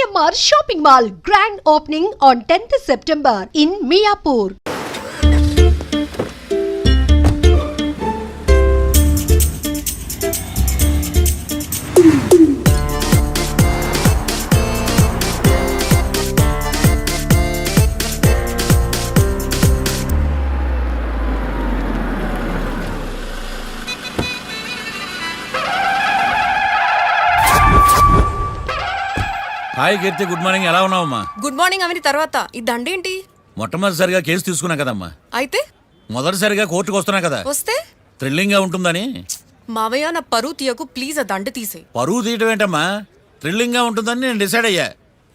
GMR Shopping Mall grand opening on 10th September in Miapur. Hi Keerthi, good morning. ఎలా ఉన్నావమ్మా? Good morning అవని తర్వాత ఈ దండేంటి? మొట్టమొదటిసారిగా కేసు తీసుకున్నా కదమ్మా. అయితే మొదటిసారిగా కోర్టుకు వస్తున్నా కదా, వస్తే థ్రిల్లింగ్ గా ఉంటుందని. మావయ్య నా పరువు తీయకు ప్లీజ్, ఆ దండ తీసే. పరువు తీయటం ఏంటమ్మా, థ్రిల్లింగ్ గా ఉంటుందని నేను డిసైడ్ అయ్యా.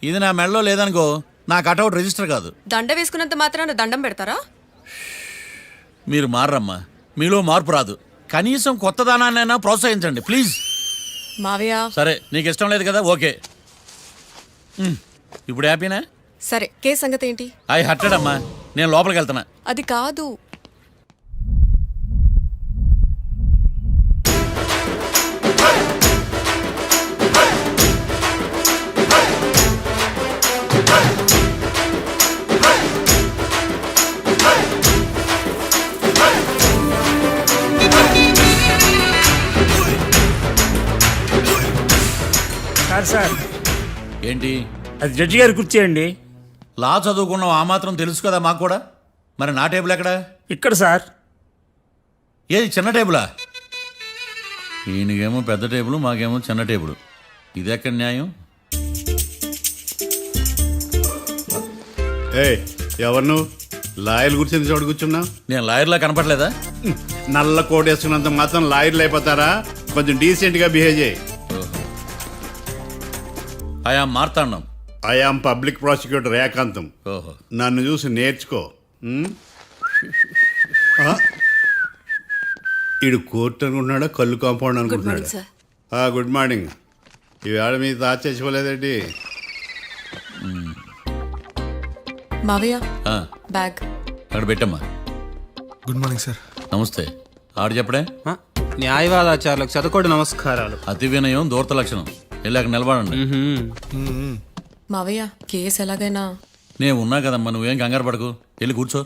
ఇది నా మెడలో లేదనుకో, నా కటౌట్ రిజిస్టర్ కాదు. దండ వేసుకున్నంత మాత్రాన దండం పెడతారా? మీరు మారమ్మా, మీలో మార్పు రాదు. కనీసం కొత్త దానాన్నైనా ప్రోత్సహించండి ప్లీజ్. మావయ్య సరే, నీకు ఇష్టం లేదు కదా, ఓకే. ఇప్పుడు హ్యాపీనా? సరే, కేసు సంగతి ఏంటి? ఐ హర్టెడ్ అమ్మా, నేను లోపలికి వెళ్తున్నా. అది కాదు. సార్ ఏంటి? అది జడ్జి గారి కుర్చీ అండి. లా చదువుకున్నావు, ఆ మాత్రం తెలుసు కదా మాకు కూడా. మరి నా టేబుల్ ఎక్కడ? ఇక్కడ సార్. ఏది చిన్న టేబులా? ఈయనకేమో పెద్ద టేబుల్, మాకేమో చిన్న టేబుల్. ఇది ఎక్కడ న్యాయం? ఎవరు నువ్వు? లాయర్లు కూర్చొని చోటు కూర్చున్నా? నేను లాయర్లా కనపడలేదా? నల్ల కోట్ వేసుకున్నంత మాత్రం లాయర్లు అయిపోతారా? కొంచెం డీసెంట్గా బిహేవ్ చేయి. ఆయా మార్తాండం. ఐఆమ్ పబ్లిక్ ప్రాసిక్యూటర్ ఏకాంతం. ఓహో, నన్ను చూసి నేర్చుకో. ఈడు కోర్టు అనుకుంటున్నాడా, కళ్ళు కాంపౌండ్ అనుకుంటున్నాడా? Good morning. ఈవేళ మీ తాత చచ్చిపోలేదండి. మావయ్య ఆ, బ్యాగ్ అక్కడ పెట్టమ్మా. Good morning sir. నమస్తే. ఆడు చెప్పడే? న్యాయవాదాచారులకు చదువుకోడు నమస్కారాలు. అతి వినయం దూరత లక్షణం. వెళ్ళాక నిలబడండి. మావయ్య కేసు ఎలాగైనా. నేను ఉన్నా కదమ్మా, నువ్వేం కంగారు పడకు. వెళ్ళి కూర్చో.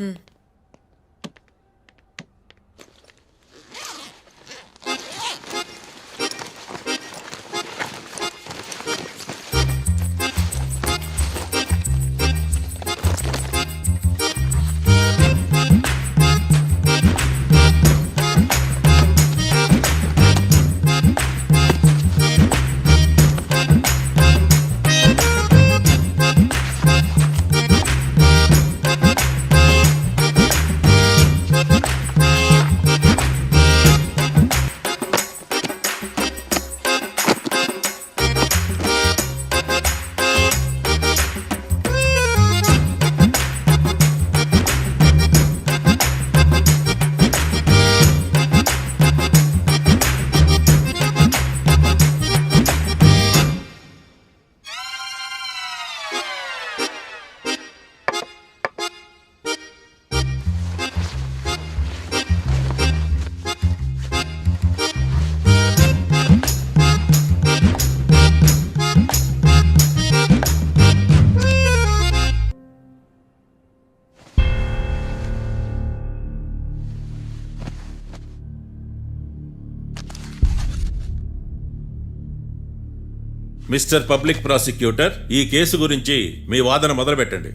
మిస్టర్ పబ్లిక్ ప్రాసిక్యూటర్, ఈ కేసు గురించి మీ వాదన మొదలుపెట్టండి.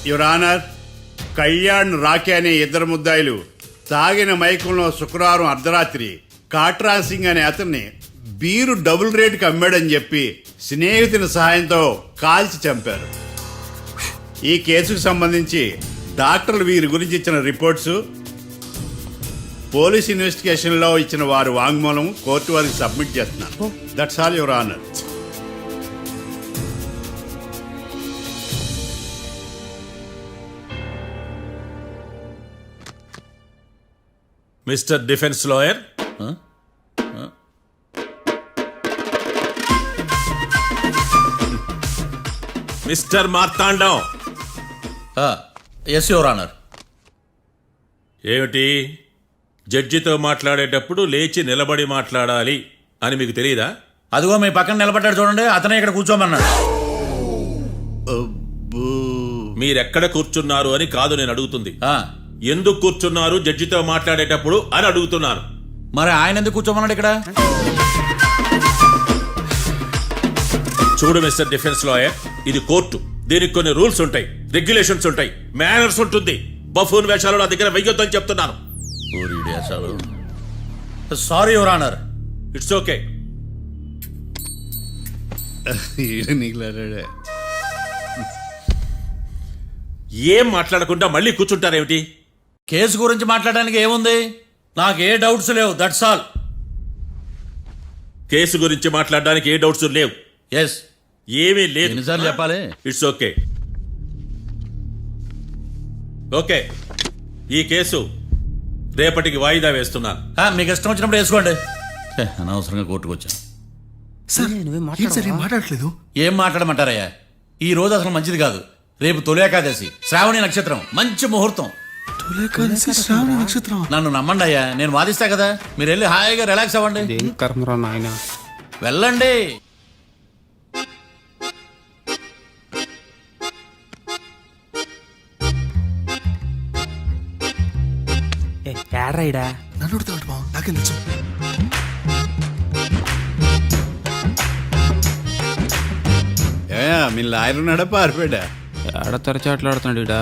యువర్ ఆనర్, కళ్యాణ్, రాకే అనే ఇద్దరు ముద్దాయిలు తాగిన మైకంలో శుక్రవారం అర్ధరాత్రి కాట్రా సింగ్ అనే అతన్ని బీరు డబుల్ రేటుకి అమ్మాడని చెప్పి స్నేహితుని సహాయంతో కాల్చి చంపారు. ఈ కేసుకు సంబంధించి డాక్టర్లు వీరి గురించి ఇచ్చిన రిపోర్ట్స్, పోలీస్ ఇన్వెస్టిగేషన్లో ఇచ్చిన వారి వాంగ్మూలం కోర్టు వారికి సబ్మిట్ చేస్తున్నారు. That's all your honour. Mister defence lawyer, mister Martandam. Yes your honour. ఏమిటి, జడ్జితో మాట్లాడేటప్పుడు లేచి నిలబడి మాట్లాడాలి అని మీకు తెలియదా? అదిగో మీ పక్కన నిలబడ్డాడు చూడండి, అతనే ఇక్కడ కూర్చోమన్నాడు. అబ్బో. మీరెక్కడ కూర్చున్నారు అని కాదు నేను అడుగుతుంది, ఆ, ఎందుకు కూర్చున్నారు జడ్జితో మాట్లాడేటప్పుడు అని అడుగుతున్నాను. మరి ఆయన ఎందుకు కూర్చోమన్నాడు ఇక్కడ? చూడు మిస్టర్ డిఫెన్స్ లాయర్, ఇది కోర్టు. దీనికి కొన్ని రూల్స్ ఉంటాయి, రెగ్యులేషన్స్ ఉంటాయి, మేనర్స్ ఉంటుంది. బఫూన్ వేషాలు నా దగ్గర వెయ్యొద్దని చెప్తున్నాను. Sorry your honour. It's okay. ఈడ నీకులాడాడే. ఏం మాట్లాడకుండా మళ్ళీ కూర్చుంటారేమిటి? కేసు గురించి మాట్లాడడానికి ఏముంది? నాకు ఏ డౌట్స్ లేవు, దట్స్ ఆల్. కేసు గురించి మాట్లాడడానికి ఏ డౌట్స్ లేవు? ఎస్. ఏమీ లేదు. ఎన్నిసార్లు చెప్పాలి? It's okay. ఓకే, ఈ కేసు రేపటికి వాయిదా వేస్తున్నాను. మీకు ఇష్టం వచ్చినప్పుడు వేసుకోండి. అనవసరంగా కోర్టుకు వచ్చాను. సార్ ఏంటి సార్ ఏం మాట్లాడట్లేదు? ఏం మాట్లాడమంటారయ్యా? ఈ రోజు అసలు మంచిది కాదు. రేపు తొలి ఏకాదశి, శ్రావణి నక్షత్రం, మంచి ముహూర్తం. తొలికాల్సి శ్రావణ నక్షత్రం. నన్ను నమ్మండి అయ్యా, నేను వాదిస్తా కదా. మీరు వెళ్ళి హాయిగా రిలాక్స్ అవ్వండి. కర్మరా నాయన. వెళ్ళండి. ఏడ్రైడా నన్ను ఉడతాడు బావ, నాకేం తెలుసు? మీ లాయర్ ఉన్నాడా పారిపోయాడా? ఏడ తెరచాట్లాడుతున్నాడు ఇడా.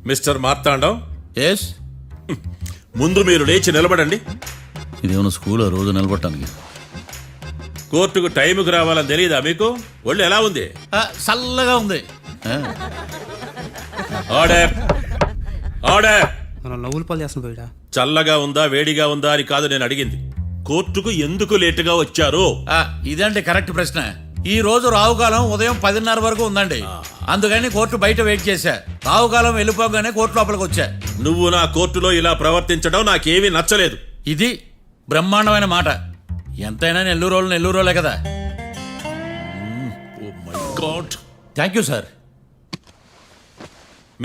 Mister Martandam, yes. ముందు మీరు లేచి నిలబడండి. ఇదేమన్నా స్కూల్ రోజు నిలబడటానికి? కోర్టుకు టైంకి రావాలని తెలియదా మీకు? ఒళ్ళు ఎలా ఉంది? చల్లగా ఉంది. Order, order. మనం నవ్వులు పాలు చేస్తున్న పోయిడా. చల్లగా ఉందా వేడిగా ఉందా అని కాదు నేను అడిగింది. కోర్టుకు ఎందుకు లేటుగా వచ్చారు? ఇదండి కరెక్ట్ ప్రశ్న. ఈ రోజు రావుకాలం ఉదయం 10:30 వరకు ఉందండి. అందుకని కోర్టు బయట వెయిట్ చేశా. రావుకాలం వెళ్ళిపోగానే కోర్టు లోపలికి వచ్చా. నువ్వు నా కోర్టులో ఇలా ప్రవర్తించడం నాకేమీ నచ్చలేదు. ఇది బ్రహ్మాండమైన మాట. ఎంతైనా నెల్లూరోలే కదా. Oh my god. Thank you sir.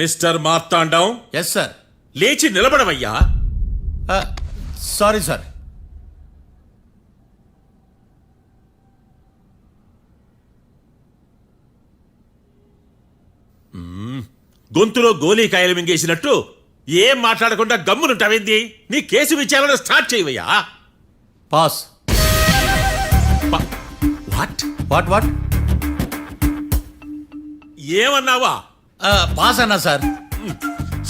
Mister Martandam, yes sir. లేచి నిలబడవయ్యా. Sorry sir. గొంతులో గోలీకాయలు మింగేసినట్టు ఏం మాట్లాడకుండా గమ్మునుంటావేంది? నీ కేసు విచారణ స్టార్ట్ చేయవయ్యా. పాస్. What what what? ఏమన్నావా? పాస్ అన్నా సార్.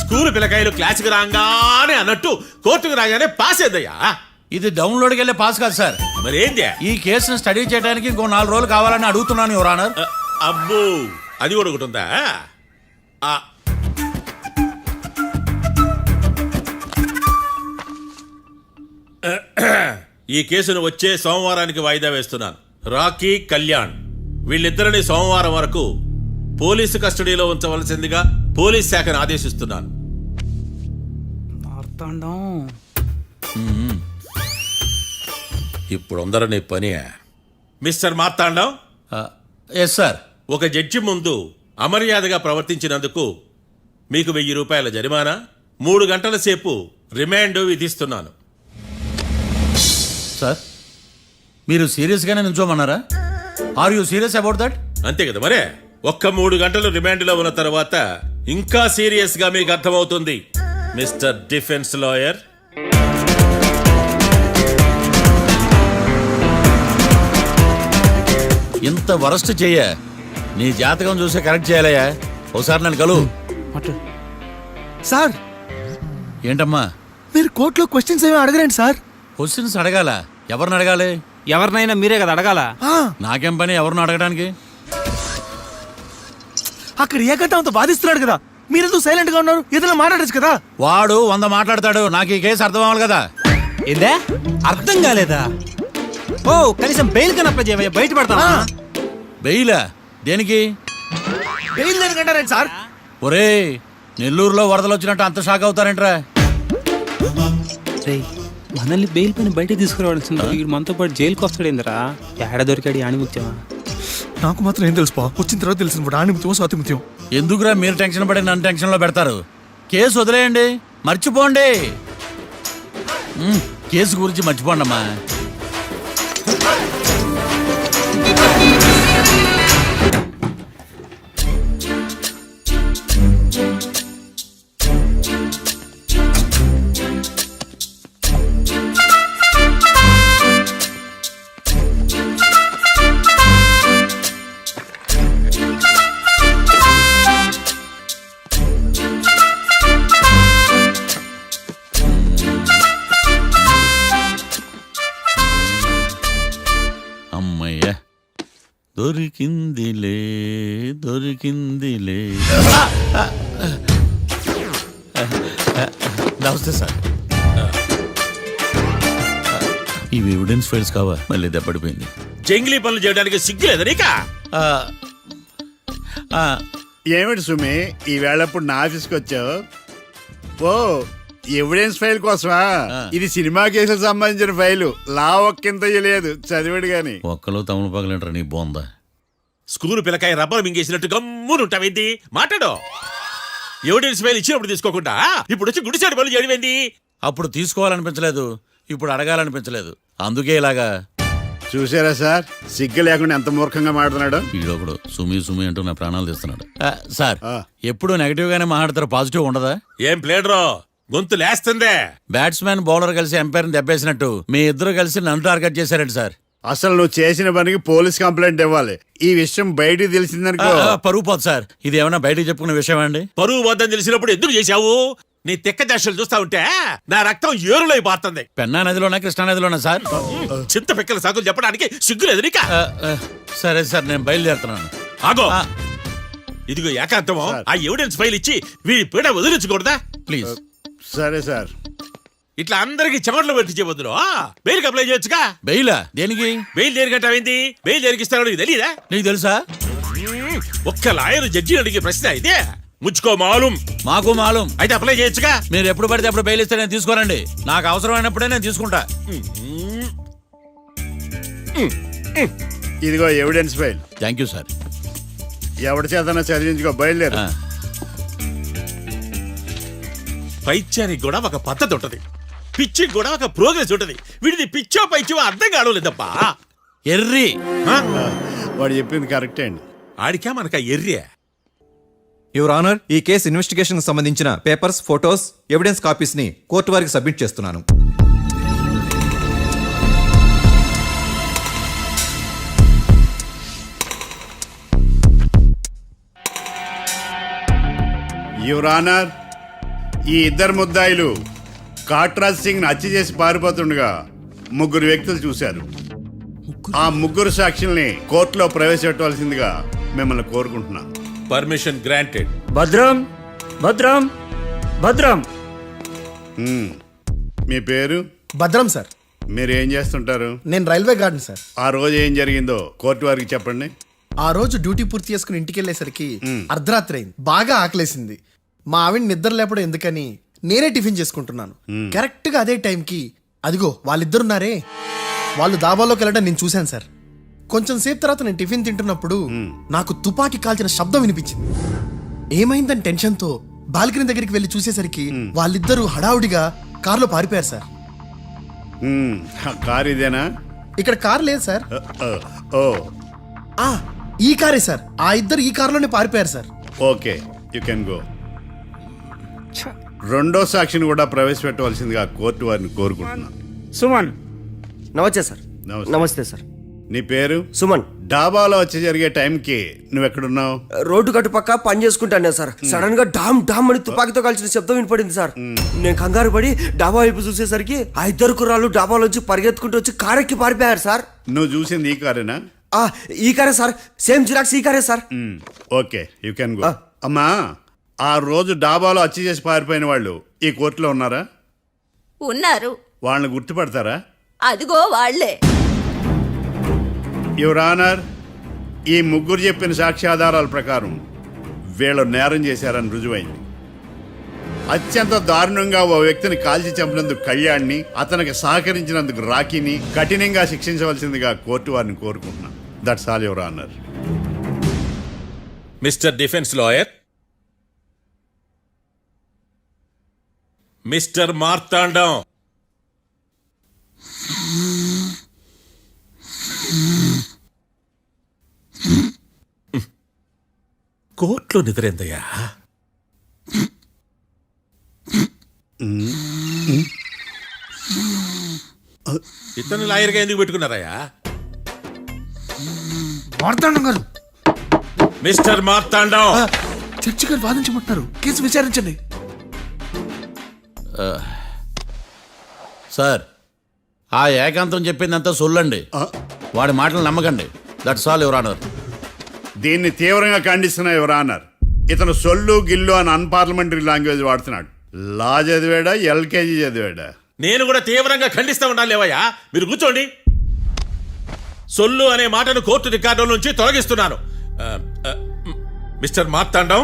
స్కూల్ పిల్లకాయలు క్లాసుకు రాగానే అన్నట్టు కోర్టుకు రాగానే పాస్ ఏదయ్యా? ఇది డౌన్లోడ్కి వెళ్ళే పాస్ కాదు సార్. మరేంది? ఈ కేసును స్టడీ చేయడానికి ఇంకో 4 రోజులు కావాలని అడుగుతున్నాను యువర్ ఆనర్. అబ్బో, అది కూడా ఒకటి ఉందా? ఈ కేసును వచ్చే సోమవారానికి వాయిదా వేస్తున్నాను. రాకీ, కళ్యాణ్ వీళ్ళిద్దరిని సోమవారం వరకు పోలీసు కస్టడీలో ఉంచవలసిందిగా పోలీస్ శాఖను ఆదేశిస్తున్నాను. మార్తాండం. ఇప్పుడు అందరూ పని. Mister Martandam, yes sir. ఒక జడ్జి ముందు అమర్యాదగా ప్రవర్తించినందుకు మీకు 1000 రూపాయల జరిమానా, 3 గంటల సేపు రిమాండ్ విధిస్తున్నాను. సార్, మీరు సీరియస్గానే నిల్చోమన్నారా? Are you serious about that? అంతే కదా మరే. ఒక్క 3 గంటలు రిమాండ్లో ఉన్న తర్వాత ఇంకా సీరియస్ గా మీకు అర్థమవుతుంది మిస్టర్ డిఫెన్స్ లాయర్. ఇంత వరస్ట్ చెయ్య నీ జాతకం చూసి కరెక్ట్ చేయాలయ్యా. ఒకసారి నన్ను కలువు. సార్, ఏంటమ్మా? మీరు కోర్టులో క్వశ్చన్స్ ఏమి అడగరండి సార్. క్వశ్చన్స్ అడగాల? ఎవరిని అడగాలి? ఎవరినైనా మీరే కదా అడగాల. నాకేం పని ఎవరిని అడగడానికి? అక్కడ ఏకతాంతో బాధిస్తున్నాడు కదా, మీరెందుకు సైలెంట్ గా ఉన్నారు? ఏదైనా మాట్లాడచ్చు కదా. వాడు 100 మాట్లాడతాడు. నాకు ఈ కేసు అర్థం అవ్వాలి కదా. ఏందే అర్థం కాలేదా? ఓ కనీసం బెయిల్ కన్నా అప్లై చేయవయ్యా, బయట పడతా. బెయిలా? దేనికి? బెయిల్ దేనికంటారండి సార్? ఒరే, నెల్లూరులో వరదలు వచ్చినట్టు అంత షాక్ అవుతారేంట్రా? మనల్ని బెయిల్ పైన బయట తీసుకురావాల్సింది. వీడు మనతో పాటు జైలుకి వస్తాడేందిరా? ఏడ దొరికాడు ఆణిముత్యమా? నాకు మాత్రం ఏం తెలుసు వచ్చిన తర్వాత తెలిసిన రాణి ముత్యం స్వాతి ముత్యం. ఎందుకురా మీరు టెన్షన్ పడి నన్ను టెన్షన్లో పెడతారు? కేసు వదిలేయండి, మర్చిపోండి. కేసు గురించి మర్చిపోండి అమ్మా. అమ్మయ్య, దొరికిందిలే దొరికిందిలే. నమస్తే సార్. ఇవి ఎవిడెన్స్ ఫైల్స్ కావా? మళ్ళీ దెబ్బడిపోయింది. జంగిలీ పనులు చేయడానికి సిగ్గులేదు నీకా? ఏమిటి సుమి ఈ వేళప్పుడు నా ఆఫీస్కి వచ్చావు? ఓ ఎవిడెన్స్ ఫైల్ కోసమా? ఇది సినిమా కేసులకు సంబంధించిన ఫైలు. లా ఒక్కింత లేదు, చదివాడు గాని. ఒక్కలో తమను పగలంటారా నీ బోందా? School పిల్లకాయ rubber మింగేసినట్టు గమ్మునుంటావేంది? మాట్లాడు. ఎవిడెన్స్ ఫైల్ ఇచ్చినప్పుడు తీసుకోకుండా ఇప్పుడు వచ్చి గుడిసాడు పనులు చేయడమేంది? అప్పుడు తీసుకోవాలనిపించలేదు, ఇప్పుడు అడగాలనిపించలేదు, అందుకే ఇలాగా. చూసారా సార్, సిగ్గు లేకుండా ఎంత మూర్ఖంగా మాట్లాడుతున్నాడు. ఈడొకడు సుమి సుమి అంటూ నా ప్రాణాలు తీస్తున్నాడు. సార్, ఆ. ఎప్పుడు నెగటివ్ గానే మాట్లాడతారు, పాజిటివ్ ఉండదా? ఏం ప్లేడరో గొంతు లేస్తుందే. బ్యాట్స్మెన్ బౌలర్ కలిసి ఎంపైర్ దెబ్బేసినట్టు మీ ఇద్దరు కలిసి నన్ను టార్గెట్ చేశారండి సార్. అసలు నువ్వు చేసిన పనికి పోలీస్ కంప్లైంట్ ఇవ్వాలి. ఈ విషయం బయటికి తెలిసిందనుకో పరుగు పోదు సార్. ఇది ఏమైనా బయటకు చెప్పుకునే విషయం అండి? పరువు వద్దని తెలిసినప్పుడు ఎందుకు చేశావు? నీ తెక్క దశలు చూస్తా ఉంటే నా రక్తం ఏరులై పారుతుంది. పెన్నా నదిలోనా కృష్ణా నదిలోనా సార్? చింత పిక్కల సాకులు చెప్పడానికి సిగ్గులేదు నీకా? సరే సార్, నేను బయలుదేరుతున్నాను. ఆగో, ఇదిగో ఏకాంతమో ఆ ఎవిడెన్స్ ఫైల్ ఇచ్చి వీడి పీడ వదిలించకూడదా? ప్లీజ్. సరే సార్. ఇట్లా అందరికి చెమటలు పెట్టి చేయవద్దు. బెయిల్ అప్లై చేయొచ్చుగా. బెయిలా? దేనికి? బెయిల్ దేనికంటావేంది? బెయిల్ దేనికిస్తాడో నీకు తెలీదా? నీకు తెలుసా? ఒక్క లాయర్ జడ్జి అడిగే ప్రశ్న ఇదే. ముచ్చుకో మాలూం. మాకు మాలూం. అయితే అప్లై చేయొచ్చుగా. మీరు ఎప్పుడు పడితే అప్పుడు బెయిల్ ఇస్తే నేను తీసుకోనండి. నాకు అవసరమైనప్పుడే నేను తీసుకుంటా. ఇదిగో evidence file. Thank you sir. ఎవరి చేతనా చదివించుకో, బయలుదేరు. పైత్యానికి కూడా ఒక పద్ధతి ఉంటది, పిచ్చికి కూడా ఒక ప్రోగ్రెస్ ఉంటది. వీడిది పిచ్చో పైచో అర్థం కావలేదప్పా. ఎర్రి. వాడు చెప్పింది కరెక్టే అండి. ఆడికా మనక ఎర్రియా? యువర్ ఆనర్, ఈ కేసు ఇన్వెస్టిగేషన్ సంబంధించిన పేపర్స్, ఫోటోస్, ఎవిడెన్స్ కాపీస్ ని కోర్టు వారికి సబ్మిట్ చేస్తున్నాను. యువర్ ఆనర్, ఈ ఇద్దరు ముద్దాయిలు కాట్రాజ్ సింగ్ హత్య చేసి పారిపోతుండగా ముగ్గురు వ్యక్తులు చూశారు. ఆ ముగ్గురు సాక్షుల్ని కోర్టులో ప్రవేశపెట్టవలసిందిగా మిమ్మల్ని కోరుకుంటున్నాను. Permission granted. భద్రం భద్రం భద్రం. మీ పేరు? భద్రం సార్. మీరు ఏం చేస్తుంటారు? నేను రైల్వే గార్డెన్ సార్. ఆ రోజు ఏం జరిగిందో కోర్టు వారికి చెప్పండి. ఆ రోజు డ్యూటీ పూర్తి చేసుకుని ఇంటికి వెళ్ళేసరికి అర్ధరాత్రి అయింది. బాగా ఆకలేసింది. మా ఆవిడ నిద్ర లేపడం ఎందుకని నేనే టిఫిన్ చేసుకుంటున్నాను. కరెక్ట్ గా అదే టైంకి అదిగో వాళ్ళిద్దరున్నారే, వాళ్ళు దాబాలోకి వెళ్ళడం నేను చూశాను సార్. కొంచెం సేపు తర్వాత నేను టిఫిన్ తింటున్నప్పుడు నాకు తుపాకీ కాల్చిన శబ్దం వినిపించింది. ఏమైందని టెన్షన్తో బాల్కనీ దగ్గరికి వెళ్ళి చూసేసరికి వాళ్ళిద్దరూ హడావుడిగా కారులో పారిపోయారు సార్. కారు ఇదేనా? ఇక్కడ కారు లేదు సార్. ఓ, ఈ కారే సార్. ఆ ఇద్దరు ఈ కారులోనే పారిపోయారు sir. Okay, you can go. రెండో సాక్షిని కూడా ప్రవేశపెట్టవలసిందిగా కోర్టు వారిని కోరుకుంటున్నాను. సుమన్. నమస్తే సార్. నమస్తే సార్. నీ పేరు? సుమన్. డాబాలో వచ్చి జరిగే టైంకి నువ్వెక్కడున్నావు? రోడ్డు కట్టు పక్క పని చేసుకుంటానే సార్. సడన్ గా డామ్ డామ్ అని తుపాకీతో కాల్చిన శబ్దం వినపడింది సార్. నేను కంగారు పడి డాబా వైపు చూసేసరికి ఆ ఇద్దరు కుర్రాళ్ళు డాబాలోంచి పరిగెత్తుకుంటూ వచ్చి కారెక్కి పారిపోయారు సార్. నువ్వు చూసింది ఈ కారేనా? ఈ కారే సార్. సేమ్ జిరాక్స్ ఈ కారే sir. Okay, you can go. అమ్మా, ఆ రోజు డాబాలో హత్య చేసి పారిపోయిన వాళ్ళు ఈ కోర్టులో ఉన్నారా? ఉన్నారు. వాళ్ళని గుర్తుపడతారా? అదిగో వాళ్లే. యువర్ ఆనర్, ఈ ముగ్గురు చెప్పిన సాక్ష్యాధారాల ప్రకారం వీళ్ళు నేరం చేశారని రుజువైంది. అత్యంత దారుణంగా ఓ వ్యక్తిని కాల్చి చంపినందుకు కళ్యాణ్ని, అతనికి సహకరించినందుకు రాకీని కఠినంగా శిక్షించవలసిందిగా కోర్టు వారిని కోరుకుంటున్నాను. That's all your honour. Mister defence lawyer, mister Martandam, కోర్టులో నిద్రేందయ్యా? ఇతను లాయర్గా ఎందుకు పెట్టుకున్నారయ్యా? మార్తాండం గారు, మిస్టర్ మార్తాండం, చర్చి గారు వాదించమంటున్నారు. కేసు విచారించండి. సార్, ఆ ఏకాంతం చెప్పిందంతా సొల్లండి. వాడి మాటలు నమ్మకండి. That's all your honour. దీన్ని తీవ్రంగా ఖండిస్తున్నా యువర్ ఆనర్. ఇతను సొల్లు గిల్లు అని అన్పార్లమెంటరీ లాంగ్వేజ్ వాడుతున్నాడు. లా చదివాడా, ఎల్కేజీ చదివాడా? నేను కూడా తీవ్రంగా ఖండిస్తా ఉండాలి లేవయ్యా. మీరు కూర్చోండి. సొల్లు అనే మాటను కోర్టు రికార్డుల నుంచి తొలగిస్తున్నాను. Mister Martandam,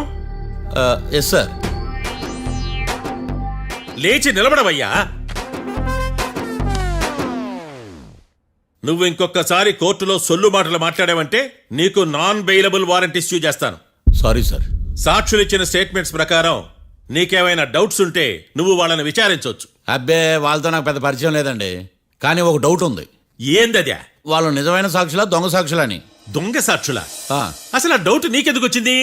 yes sir. లేచి నిలబడవయ్యా. నువ్వు ఇంకొకసారి కోర్టులో సొల్లు మాటలు మాట్లాడావంటే నీకు నాన్ బెయిలబుల్ వారెంట్ ఇష్యూ చేస్తాను. Sorry sir. సాక్షులు ఇచ్చిన స్టేట్మెంట్స్ ప్రకారం నీకేమైనా డౌట్స్ ఉంటే నువ్వు వాళ్ళని విచారించవచ్చు. అబ్బే, వాళ్ళతో నాకు పెద్ద పరిచయం లేదండి. కానీ ఒక డౌట్ ఉంది. ఏందద్యా? వాళ్ళు నిజమైన సాక్షులా, దొంగ సాక్షులని? దొంగ సాక్షులా? ఆ. అసలు ఆ డౌట్ నీకెందుకు వచ్చింది?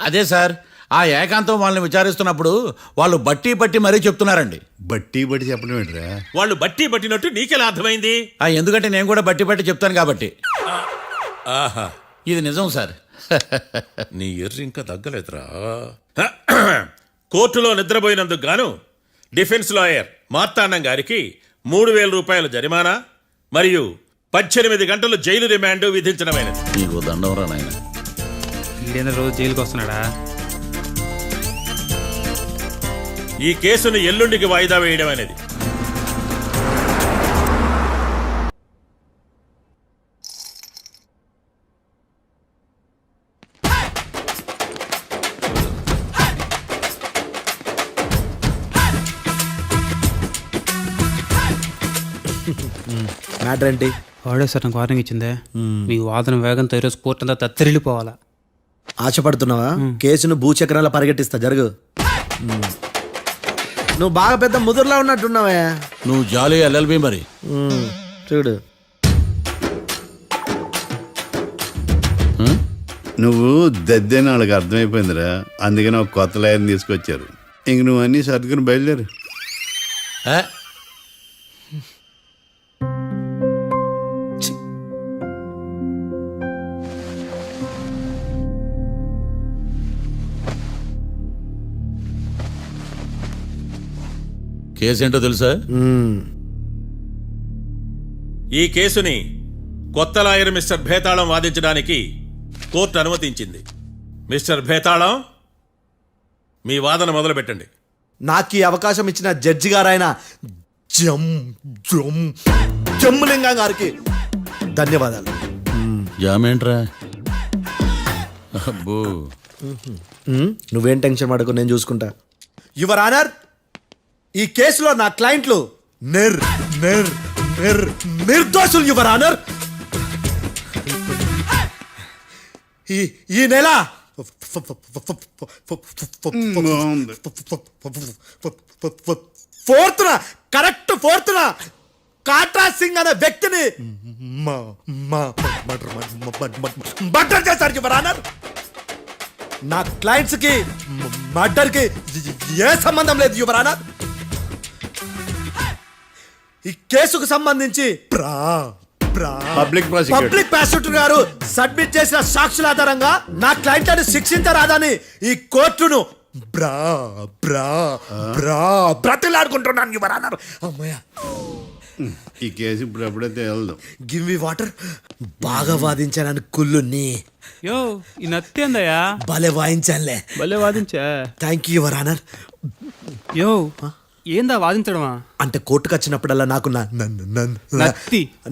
అదే సార్, ఆ ఏకాంతం వాళ్ళని విచారిస్తున్నప్పుడు వాళ్ళు బట్టి పట్టి మరీ చెప్తున్నారండి. బట్టి బట్టి చెప్పడం ఏంట్రా? వాళ్ళు బట్టి పట్టినట్టు నీకెలా అర్థమైంది? ఎందుకంటే నేను కూడా బట్టి పట్టి చెప్తాను కాబట్టి. ఆహా, ఇది నిజం సార్. నీ ఎర్రి ఇంకా తగ్గలేదురా. కోర్టులో నిద్రపోయినందుకు గాను డిఫెన్స్ లాయర్ మార్తాండం గారికి 3,000 రూపాయల జరిమానా మరియు 18 గంటలు జైలు రిమాండ్ విధించడమైనది. నీకు దండం రా నాయన. ఈడేంద్ర రోజు జైలుకి వస్తున్నాడా? ఈ కేసును ఎల్లుండికి వాయిదా వేయడం అనేది. మ్యాటర్ ఏంటి? వాడే సార్ నాకు వార్నింగ్ ఇచ్చిందే. మీ వాదన వేగంతో ఈరోజు కోర్టు అంతా తత్తరిల్లిపోవాలా. ఆశపడుతున్నావా? కేసును భూచక్రాల పరిగెట్టిస్తా, జరుగు. నువ్వు బాగా పెద్ద ముదురులా ఉన్నట్టున్నావే. నువ్వు జాలి ఎల్ఎల్బి మరి. చూడు, నువ్వు దద్దని వాళ్ళకి అర్థమైపోయిందిరా. అందుకని ఒక కొత్త లాయర్ని తీసుకొచ్చారు. ఇంక నువ్వు అన్నీ సర్దుకుని బయలుదేరు. కేసు ఏంటో తెలుసా? ఈ కేసుని కొత్త లాయర్ మిస్టర్ భేతాళం వాదించడానికి కోర్టు అనుమతించింది. మిస్టర్ భేతాళం, మీ వాదన మొదలు పెట్టండి. నాకు ఈ అవకాశం ఇచ్చిన జడ్జి గారైన జమ్ములింగం గారికి ధన్యవాదాలు. జామేంట్రా? అబ్బో, నువ్వేం టెన్షన్ పడకు, నేను చూసుకుంటా. యువర్ ఆనర్, ఈ కేసులో నా క్లయింట్లు నిర్దోషులు యువర్ ఆనర్. ఈ నెల ఫోర్త్న కాట్రా సింగ్ అనే వ్యక్తిని మర్డర్ చేశారు యువర్ ఆనర్. నా క్లయింట్స్ కి మర్డర్ కి ఏ సంబంధం లేదు యువర్ ఆనర్. ఈ కేసుకు సంబంధించి పబ్లిక్ ప్రాసిక్యూటర్ గారు సబ్మిట్ చేసిన సాక్షుల ఆధారంగా నా క్లయింట్లను శిక్షించరాదని ఈ కోర్టును బ్రతిలాడుకుంటున్నాను యువర్ ఆనర్. అమ్మయ్య, ఈ కేసు ఇప్పుడు ఎప్పుడైతే వెళ్దాం. Give me water. బాగా వాదించానని కుళ్ళుని. యో, ఈ నత్తేందయ్యా? భలే వాయించానులే. భలే వాదించా. Thank you your honour. యో, ఏందా వాదించడమా? అంటే కోర్టుకు వచ్చినప్పుడల్లా నాకు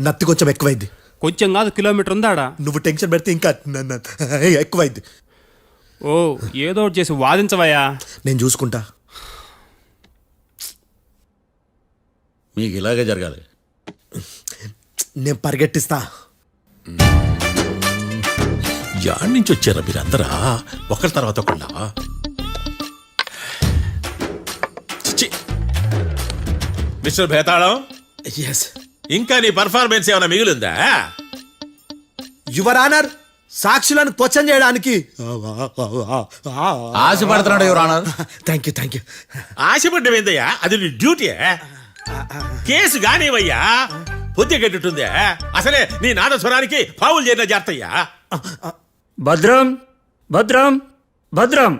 నత్తి కొంచెం ఎక్కువైంది. కొంచెం కాదు, కిలోమీటర్ ఉందాడా. నువ్వు టెన్షన్ పెడితే ఇంకా ఎక్కువైంది. ఓ, ఏదో ఒకటి చేసి వాదించవయ్యా. నేను చూసుకుంటా. మీకు ఇలాగే జరగాలి. నేను పరిగెట్టిస్తా. యాడ్ నుంచి వచ్చారా మీరందరా ఒకరి తర్వాత ఒకళ్ళ మిస్టర్ భేతాళం, ఇంకా నీ పర్ఫార్మెన్స్ ఏమైనా మిగిలిందా? యువర్ ఆనర్, సాక్షులను క్వశ్చన్ చేయడానికి ఆశపడుతున్నాడు యువర్ ఆనర్. థ్యాంక్ యూ ఆశపడ్డం ఏందయ్యా, అది నీ డ్యూటీ. కేసు గానివయ్యా, బుద్ధి గట్టుందే. అసలే నీ నాదస్వరానికి పావులు చేరిన జాగ్రత్తయ్యా. భద్రం భద్రం భద్రం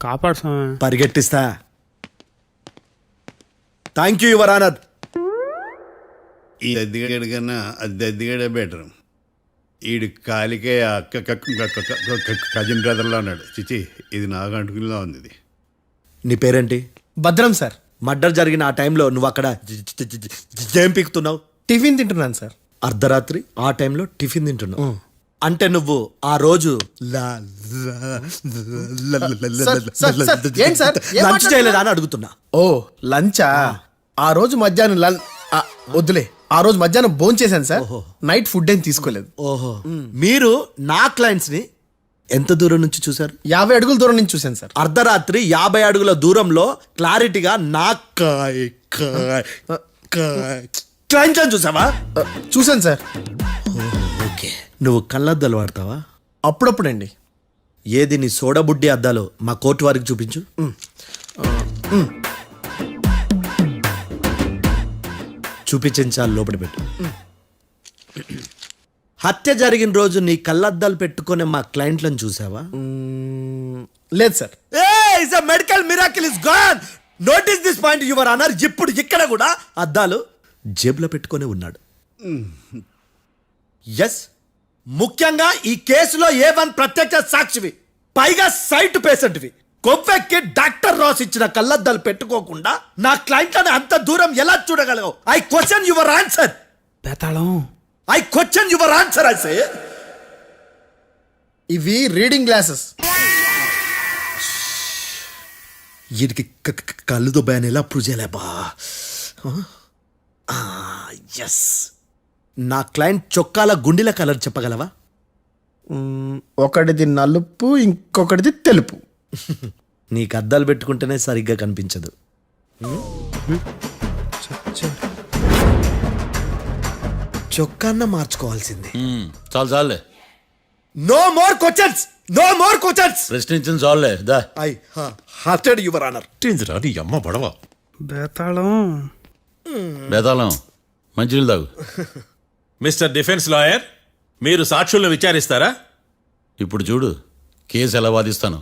కాపాడు స్వామి. పరిగెట్టిస్తా. Thank you your honour. ఈ దద్దిగడి కన్నా అది దద్దిగడే బెటర్. ఈడు కాలికే కజిన్ బ్రదర్లో ఉన్నాడు. చిచి, ఇది నాకు అంటుకునిలా ఉంది. ఇది నీ పేరేంటి? భద్రం సార్. మర్డర్ జరిగిన ఆ టైంలో నువ్వు అక్కడ ఏం పీకుతున్నావు? టిఫిన్ తింటున్నాను సార్. అర్ధరాత్రి ఆ టైంలో టిఫిన్ తింటున్నావు అంటే నువ్వు ఆ రోజు లంచ్ చేయలేదా అని అడుగుతున్నా. ఓ లంచా? ఆ రోజు మధ్యాహ్నం వద్దులే, ఆ రోజు మధ్యాహ్నం భోజనం చేశాను సార్. నైట్ ఫుడ్ ఏం తీసుకోలేదు. ఓహో, మీరు నా క్లయింట్స్ ని ఎంత దూరం నుంచి చూసారు? 50 అడుగుల దూరం నుంచి చూశాను సార్. అర్ధరాత్రి 50 అడుగుల దూరంలో క్లారిటీగా నా క్లయింట్ అని చూసావా? చూశాను సార్. ఓకే, నువ్వు కళ్ళద్దాలు వాడతావా? అప్పుడప్పుడండి. ఏది నీ సోడబుడ్డి అద్దాలు మా కోర్టు వారికి చూపించు. చూపించాలి, లోపల పెట్టు. హత్య జరిగిన రోజు నీ కళ్ళద్దాలు పెట్టుకునే మా క్లయింట్లను చూసావా? లేదు sir. Medical miracle is gone. Notice this point your honour. ఇప్పుడు ఇక్కడ కూడా అద్దాలు జేబులో పెట్టుకునే ఉన్నాడు. ఎస్, ముఖ్యంగా ఈ కేసులో A1 ప్రత్యక్ష సాక్షివి, పైగా సైట్ పేషెంట్వి. కొవ్వెక్కి డాక్టర్ రాస్ ఇచ్చిన కళ్ళద్దాలు పెట్టుకోకుండా నా క్లయింట్లను అంత దూరం ఎలా చూడగలవు? I question your answer. Bethalam, I question your answer. I say ఇవి రీడింగ్ గ్లాసెస్. వీటికి కళ్ళు దుబ్బాయని ఎలా ప్రూవ్ చేయలేబా? ఎస్, నా క్లయింట్ చొక్కాల గుండెల కలర్ చెప్పగలవా? ఒకటిది నలుపు, ఇంకొకటిది తెలుపు. నీకు అద్దాలు పెట్టుకుంటేనే సరిగ్గా కనిపించదు. చొక్కాన్న మార్చుకోవాల్సింది. చాలు చాలులే, no more questions, no more questions. ప్రశ్నించిన చాలులే. That I hurted your honour. నీ అమ్మ బడవ. బేతాళం, బేతాళం, మంచినీళ్ళు తాగు. మిస్టర్ డిఫెన్స్ లాయర్, మీరు సాక్షులను విచారిస్తారా? ఇప్పుడు చూడు కేసు ఎలా వాదిస్తాను.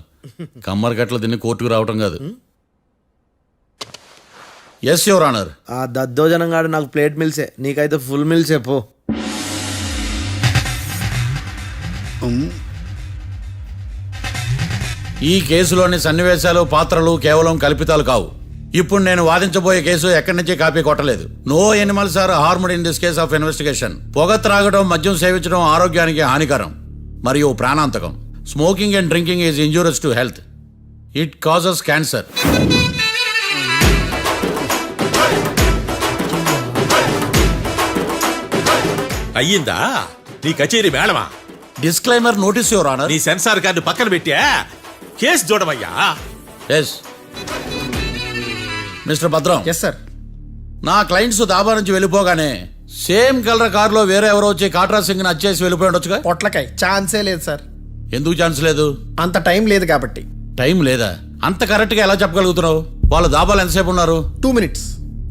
కమ్మరి కట్టలు తిని కోర్టుకు రావటం కాదు. Yes your honour. ఆ దద్దోజనంగాడు నాకు ప్లేట్ మిల్సే, నీకైతే ఫుల్ మిల్సే పో. ఈ కేసులోని సన్నివేశాలు, పాత్రలు కేవలం కల్పితాలు కావు. ఇప్పుడు నేను వాదించబోయే కేసు ఎక్కడి నుంచి కాపీ కొట్టలేదు. No animals are harmed in this case of investigation. పొగ త్రాగడం, మద్యం సేవించడం ఆరోగ్యానికి హానికరం మరియు ప్రాణాంతకం. Smoking and drinking is injurious to health. It causes cancer. అయ్యిందా నీ కచేరీ మేడమా? Disclaimer notice your honour. నీ సెన్సార్ కార్డు పక్కన పెట్టా కేసు చూడమయ్యా. Yes mister Bhadram. Yes sir. నా క్లయింట్స్ దాబా నుంచి వెళ్ళిపోగానే సేమ్ కలర్ కారులో వేరే ఎవరో వచ్చి కాట్రా సింగ్ వచ్చేసి వెళ్ళిపోయి ఉండొచ్చుగా? పొట్లకాయ ఛాన్సే లేదు సార్. ఎందుకు ఛాన్స్ లేదు? అంత టైం లేదు కాబట్టి. టైం లేదా? అంత కరెక్ట్ గా ఎలా చెప్పగలుగుతున్నావు? వాళ్ళ దాబాలు ఎంతసేపు ఉన్నారు? 2 minutes.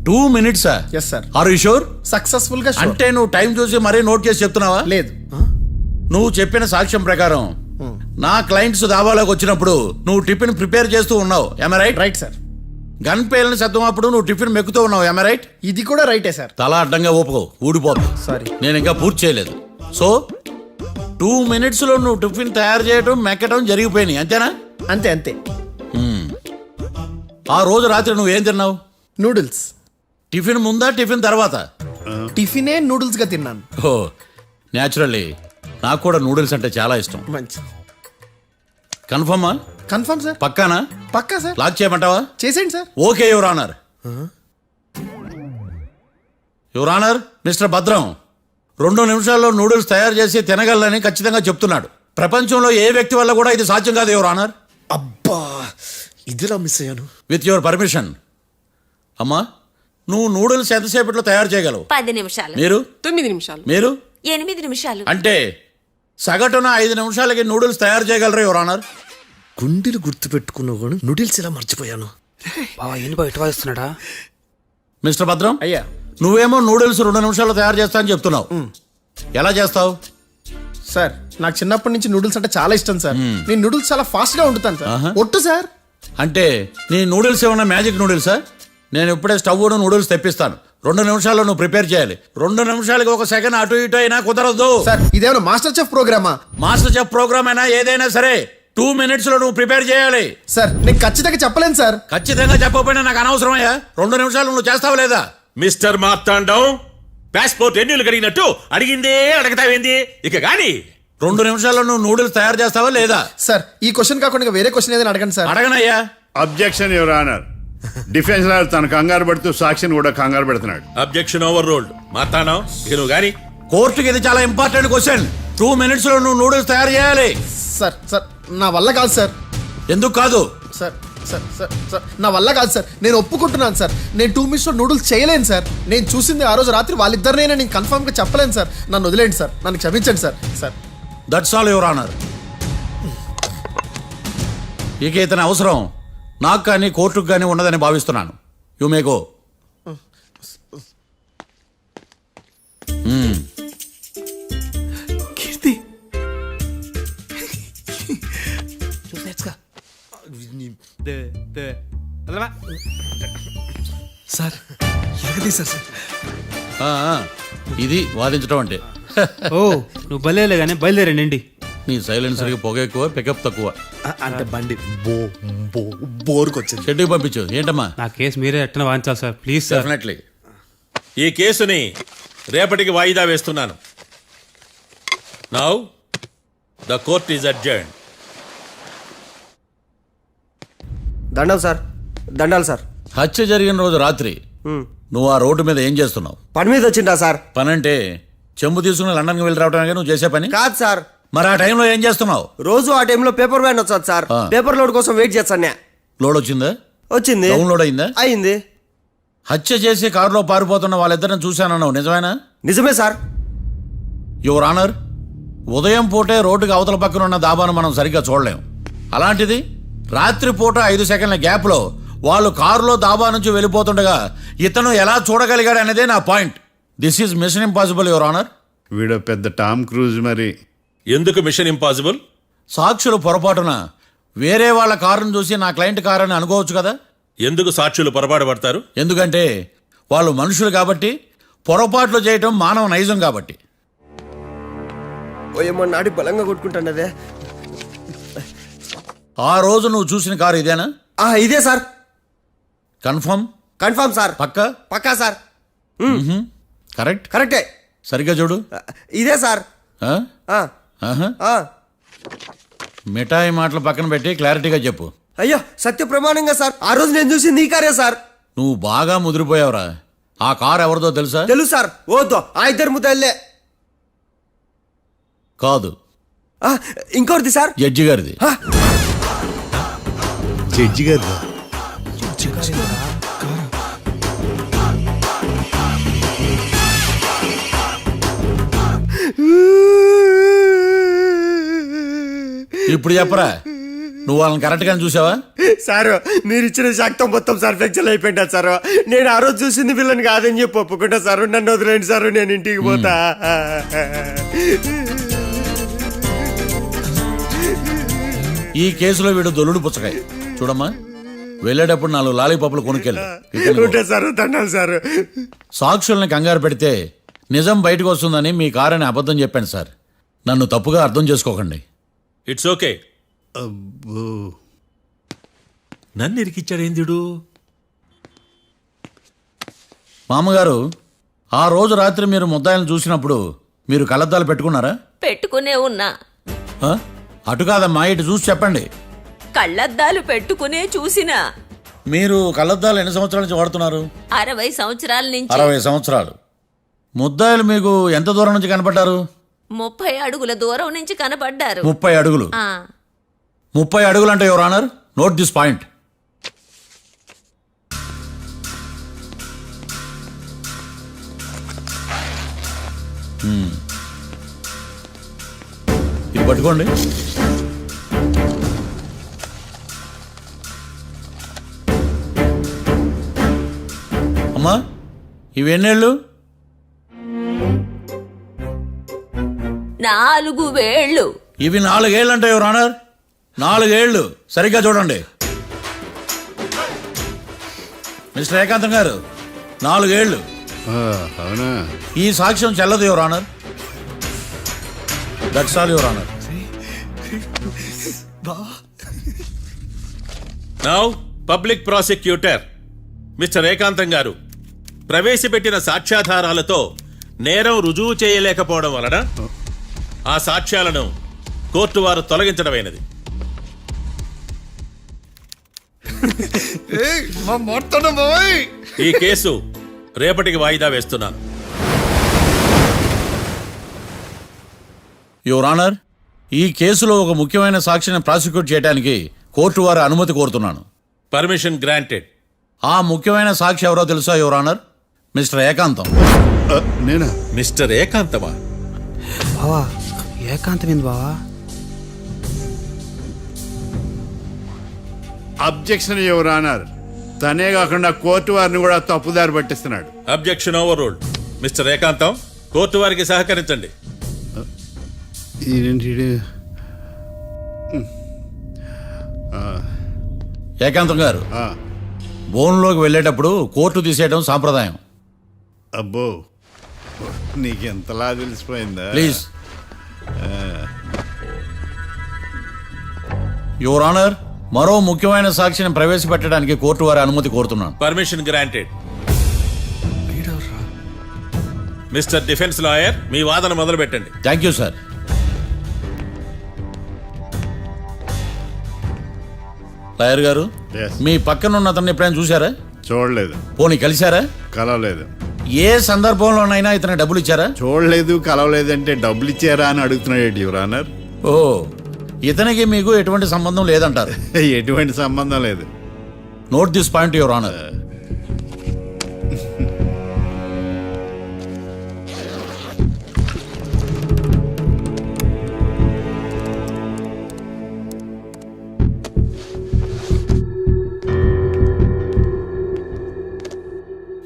2 minutes? Yes sir. Are you sure? Successful గా. అంటే నువ్వు టైం చూసి మరీ నోట్ చేసి చెప్తున్నావా? లేదు. నువ్వు చెప్పిన సాక్ష్యం ప్రకారం నా క్లయింట్స్ దాబాలోకి వచ్చినప్పుడు నువ్వు టిఫిన్ ప్రిపేర్ చేస్తూ ఉన్నావు. Am I right? Right sir. Gun పేలిన శబ్దం అప్పుడు నువ్వు టిఫిన్ మెక్కుతూ ఉన్నావు. Am I right? ఇది కూడా రైటే సార్. తల అడ్డంగా ఊపుకో, ఊడిపోతుంది. సారీ, నేను ఇంకా పూర్తి చేయలేదు. సో 2 minutes లో నువ్వు టిఫిన్ తయారు చేయడం, మెక్కడం జరిగిపోయినాయి, అంతేనా? అంతే అంతే. ఆ రోజు రాత్రి నువ్వేం తిన్నావు? నూడిల్స్. టిఫిన్ ముందా, టిఫిన్ తర్వాత? టిఫినే నూడిల్స్ గా తిన్నాను. ఓ న్యాచురల్లీ నాకు కూడా నూడిల్స్ అంటే చాలా ఇష్టం. మంచి. కన్ఫర్మా? Confirm sir. పక్కానా? పక్కా సార్. లాక్ చేయమంటావా? చేసేయండి sir. Okay your honour. Your honour, mister Bhadram 2 నిమిషాల్లో నూడిల్స్ తయారు చేసి తినగలని ఖచ్చితంగా చెప్తున్నాడు. ప్రపంచంలో ఏ వ్యక్తి వల్ల కూడా ఇది సాధ్యం కాదు యువర్ ఆనర్. అబ్బా ఇదిలా మిస్ అయ్యాను. With your permission. అమ్మా, నువ్వు నూడిల్స్ ఎంతసేపట్లో తయారు చేయగలవు? 10 నిమిషాలు. మీరు 9 నిమిషాలు. మీరు 8 నిమిషాలు. అంటే సగటున 5 నిమిషాలకి నూడిల్స్ తయారు చేయగలరు యువర్ ఆనర్. గుండెలు గుర్తు పెట్టుకున్నావు కానీ నూడిల్స్ ఇలా మర్చిపోయాను. బావా ఏంటి బయట వాయిస్తున్నాడా? మిస్టర్ భద్రం, అయ్యా నువ్వేమో నూడిల్స్ 2 నిమిషాల్లో తయారు చేస్తా అని చెప్తున్నావు. ఎలా చేస్తావు? సార్ నాకు చిన్నప్పటి నుంచి నూడిల్స్ అంటే చాలా ఇష్టం సార్. నేను నూడిల్స్ చాలా ఫాస్ట్ గా వండుతాను సార్. ఒట్టు సార్. అంటే నీ నూడిల్స్ ఏమన్నా మ్యాజిక్ నూడిల్సా? నేను ఇప్పుడే స్టవ్ నూడిల్స్ తెప్పిస్తాను. 2 నిమిషాల్లో నువ్వు ప్రిపేర్ చేయాలి. 2 నిమిషాలకి 1 సెకండ్ అటు ఇటు అయినా కుదరదు. సార్ ఇదేమైనా మాస్టర్ చెఫ్ ప్రోగ్రామా? మాస్టర్ చెఫ్ ప్రోగ్రామ్ అయినా ఏదైనా సరే 2 minutes లో నువ్వు ప్రిపేర్ చేయాలి. సార్ నేను ఖచ్చితంగా చెప్పలేను సార్. ఖచ్చితంగా చెప్పకపోయినా నాకు అనవసరమయ్యా. 2 నిమిషాలు నువ్వు చేస్తావు లేదా? మిస్టర్ మార్తాండం, పాస్పోర్ట్ ఎన్నిళ్ళు కడిగినట్టు అడిగిందే అడగతావేంది? ఇక గాని 2 నిమిషాల్లో నువ్వు నూడిల్స్ తయారు చేస్తావా లేదా? సార్ ఈ క్వశ్చన్ కాకుండా ఇంకా వేరే క్వశ్చన్ ఏదైనా అడగండి సార్. అడగనయ్యా. Objection your honour. Defence lawyer తన కంగారు పడుతూ సాక్షిని కూడా కంగారు పెడుతున్నాడు. Objection over ruled. మార్తాండం, ఇక నువ్వు గాని కోర్టుకి ఇది చాలా ఇంపార్టెంట్ క్వశ్చన్. 2 minutes లో నువ్వు నూడిల్స్ తయారు చేయాలి. సార్ సార్ నా వల్ల కాదు సార్. ఎందుకు కాదు? సార్ సార్ సార్ సార్ నా వల్ల కాదు సార్. నేను ఒప్పుకుంటున్నాను సార్. నేను 2 minutes లో నూడిల్స్ చేయలేను సార్. నేను చూసింది ఆ రోజు రాత్రి వాళ్ళిద్దరినైనా నేను కన్ఫర్మ్ గా చెప్పలేను సార్. నన్ను వదిలేండి సార్. నన్ను క్షమించండి sir. Sir that's all your honour. ఇక ఇతని అవసరం నాకు కానీ కోర్టుకు కానీ ఉండదని భావిస్తున్నాను. You may go. Keerthi sir ఎరగదీశారు సార్. ఇది వాదించడం అంటే. ఓ నువ్వు బలేలే కానీ బయలుదేరండి. నీ సైలెన్సర్కి పొగ ఎక్కువ, పికప్ తక్కువ. అంటే బండి బోర్కి వచ్చింది. షెడ్యూల్ పంపించు. ఏంటమ్మా? నా కేసు మీరే ఎట్టన వాయించాలి సార్, ప్లీజ్ సార్. డెఫినెట్లీ. ఈ కేసుని రేపటికి వాయిదా వేస్తున్నాను. Now the court is adjourned. దండాలు సార్. దండాలు సార్. హత్య జరిగిన రోజు రాత్రి నువ్వు ఆ రోడ్డు మీద ఏం చేస్తున్నావు? పని మీద వచ్చిందా సార్? పని అంటే చెంబు తీసుకుని లండన్కి వెళ్ళి రావడానికి నువ్వు చేసే పని కాదు సార్. మరి ఆ టైంలో ఏం చేస్తున్నావు? రోజు ఆ టైంలో పేపర్ వ్యాన్ వచ్చాది సార్. పేపర్ లోడ్ కోసం వెయిట్ చేస్తాను. లోడ్ వచ్చిందా? వచ్చింది. డౌన్లోడ్ అయిందా? అయింది. హత్య చేసి కారులో పారిపోతున్న వాళ్ళిద్దరిని చూశానన్నావు, నిజమేనా? నిజమే సార్. యువర్ ఆనర్, ఉదయం పూటే రోడ్డుకి అవతల పక్కన ఉన్న దాబాను మనం సరిగ్గా చూడలేం. అలాంటిది రాత్రి పూట 5 సెకండ్ల గ్యాప్లో వాళ్ళు కారులో దాబా నుంచి వెళ్ళిపోతుండగా ఇతను ఎలా చూడగలిగాడు అనేదే నా point. This is mission impossible your honour. వీడు పెద్ద టామ్ క్రూజ్ మరి. ఎందుకు మిషన్ ఇంపాసిబుల్? సాక్షులు పొరపాటున వేరే వాళ్ళ కారును చూసి నా క్లయింట్ కారు అని అనుకోవచ్చు కదా. ఎందుకు సాక్షులు పొరపాటు పడతారు? ఎందుకంటే వాళ్ళు మనుషులు కాబట్టి, పొరపాట్లు చేయటం మానవ నైజం కాబట్టి. ఓయమ్మ నాడి బలంగా కొట్టుకుంటానదే. ఆ రోజు నువ్వు చూసిన కారు ఇదేనా? ఇదే సార్. కన్ఫర్మ్? Confirm sir. పక్కా? పక్కా సార్. కరెక్ట్? కరెక్టే. సరిగ్గా చూడు. ఇదే సార్. ఆ? ఆహా. మిఠాయి మాటలు పక్కన పెట్టి క్లారిటీగా చెప్పు. అయ్యో సత్య ప్రమాణంగా సార్, ఆ రోజు నేను చూసి నీ కారే సార్. నువ్వు బాగా ముదిరిపోయావురా. ఆ కారు ఎవరిదో తెలుసా? తెలుసు సార్. ఓతో ఆ ఇద్దరు ముద్దల్లే. కాదు, ఇంకోటిది సార్. జడ్జి గారిది. జడ్జి గారు ఇప్పుడు చెప్పరా, నువ్వు వాళ్ళని కరెక్ట్ గానే చూసావా? సార్ మీరు ఇచ్చిన శాక్తం మొత్తం సార్ ఫ్రాక్చర్ అయిపోయింటా సార్. నేను ఆ రోజు చూసింది వీళ్ళని కాదని చెప్పి ఒప్పుకుంటా సార్. నన్ను వదిలేండి సార్, నేను ఇంటికి పోతా. ఈ కేసులో వీడు దొల్లుడు పుచ్చకాయ. చూడమ్మా, వెళ్ళేటప్పుడు 4 లాలీపాపులు కొనుక్కెళ్ళు. Sir దండాలి sir. సాక్షుల్ని కంగారు పెడితే నిజం బయటకు వస్తుందని మీ కారని అబద్ధం చెప్పాను సార్. నన్ను తప్పుగా అర్థం చేసుకోకండి. It's okay. నన్ను ఇరికిచ్చాడేందుడు? మామగారు, ఆ రోజు రాత్రి మీరు ముద్దాయిలను చూసినప్పుడు మీరు కళ్ళద్దాలు పెట్టుకున్నారా? పెట్టుకునే ఉన్నా. అటు కాదమ్మా, ఇటు చూసి చెప్పండి. కళ్ళద్దాలు పెట్టుకునే చూసినా. మీరు కళ్ళద్దాలు ఎన్ని సంవత్సరాల నుంచి వాడుతున్నారు? 60 సంవత్సరాల నుంచి. 60 సంవత్సరాలు. ముద్దాయిలు మీకు ఎంత దూరం నుంచి కనపడ్డారు? 30 అడుగుల దూరం నుంచి కనపడ్డారు. 30 అడుగులు. 30 అడుగులు అంటే your honour, note this point. ఇది పట్టుకోండి. అమ్మా, ఇవి ఎన్నేళ్ళు? 4 వేళ్ళు. ఇవి 4 ఏళ్ళు అంటే యువర్ ఆనర్, 4 ఏళ్ళు. సరిగ్గా చూడండి మిస్టర్ ఏకాంతం గారు, 4 ఏళ్ళు. అవునా? ఈ సాక్ష్యం చెల్లదు your honour. That's all your honour. Now public prosecutor mister ఏకాంతం గారు ప్రవేశపెట్టిన సాక్ష్యాధారాలతో నేరం రుజువు చేయలేకపోవడం వలన ఆ సాక్ష్యాలను కోర్టు వారు తొలగించడమైనది. ఈ కేసు రేపటికి వాయిదా వేస్తున్నాను. యువర్ ఆనర్, ఈ కేసులో ఒక ముఖ్యమైన సాక్షిని ప్రాసిక్యూట్ చేయడానికి కోర్టు వారి అనుమతి కోరుతున్నాను. Permission granted. ఆ ముఖ్యమైన సాక్షి ఎవరో తెలుసా యువర్ ఆనర్? మిస్టర్ ఏకాంతం. నేనా? మిస్టర్ ఏకాంతమా? బావా ఏకాంతమైంది బావా. Objection your honour. తనే కాకుండా కోర్టు వారిని కూడా తప్పుదారి పట్టిస్తున్నాడు. Objection overruled. Mister Ekantham, court వారికి సహకరించండి. ఏకాంతం గారు, బోన్లోకి వెళ్ళేటప్పుడు కోర్టు తీసేయడం సాంప్రదాయం. అబ్బో, నీకెంతలా తెలిసిపోయిందా? ప్లీజ్. యువర్ ఆనర్, మరో ముఖ్యమైన సాక్షిని ప్రవేశపెట్టడానికి కోర్టు వారి అనుమతి కోరుతున్నాను. Permission granted. Mister defence lawyer, మీ వాదన మొదలు పెట్టండి. Thank you sir. లాయర్ గారు, Yes. మీ పక్కన ఉన్న అతన్ని ఎప్పుడైనా చూసారా? చూడలేదు. పోనీ కలిశారా? కలవలేదు. ఏ సందర్భంలోనైనా ఇతను డబ్బులు ఇచ్చారా? చూడలేదు, కలవలేదంటే డబ్బులు ఇచ్చారా అని అడుగుతున్నాడు యువర్ ఆనర్. ఓ, ఇతనికి మీకు ఎటువంటి సంబంధం లేదంటారు? ఎటువంటి సంబంధం లేదు. Note this point your honour.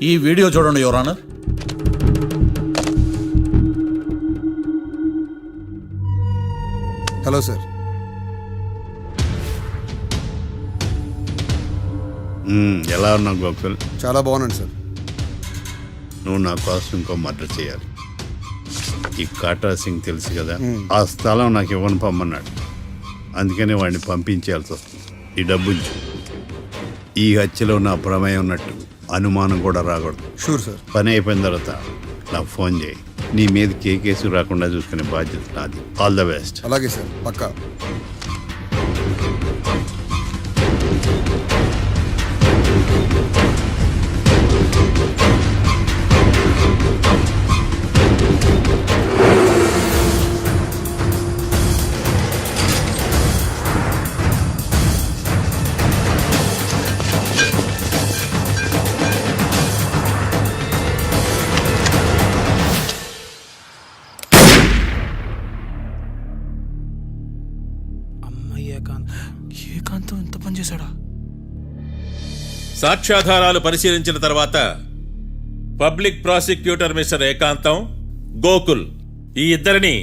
ఈ వీడియో చూడండి యువర్ ఆనర్. Hello sir. ఎలా ఉన్నావు గోకుల్? చాలా బాగున్నాను సార్. నువ్వు నా కోసం ఇంకో మర్డర్ చేయాలి. ఈ కాటా సింగ్ తెలుసు కదా, ఆ స్థలం నాకు ఇవ్వను పమ్మన్నాడు. అందుకని వాడిని పంపించాల్సి వస్తుంది. ఈ డబ్బు ఉంచు. ఈ హత్యలో నా ప్రమేయం ఉన్నట్టు అనుమానం కూడా రాకూడదు. Sure sir. పని అయిపోయిన తర్వాత నాకు ఫోన్ చేయి. నీ మీద కేసు రాకుండా చూసుకునే బాధ్యత నాది. All the best. అలాగే సార్, పక్కా. ఏకాంతం ఎంత పని చేశాడా? సాక్ష్యాధారాలు పరిశీలించిన తర్వాత పబ్లిక్ ప్రాసిక్యూటర్ మిస్టర్ ఏకాంతం, గోకుల్ ఈ ఇద్దరిని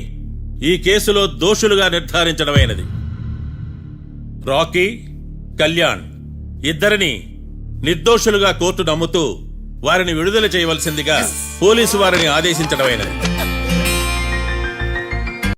ఈ కేసులో దోషులుగా నిర్ధారించడమైనది. రాకీ, కళ్యాణ్ ఇద్దరిని నిర్దోషులుగా కోర్టు నమ్ముతూ వారిని విడుదల చేయవలసిందిగా పోలీసు వారిని ఆదేశించడమైనది.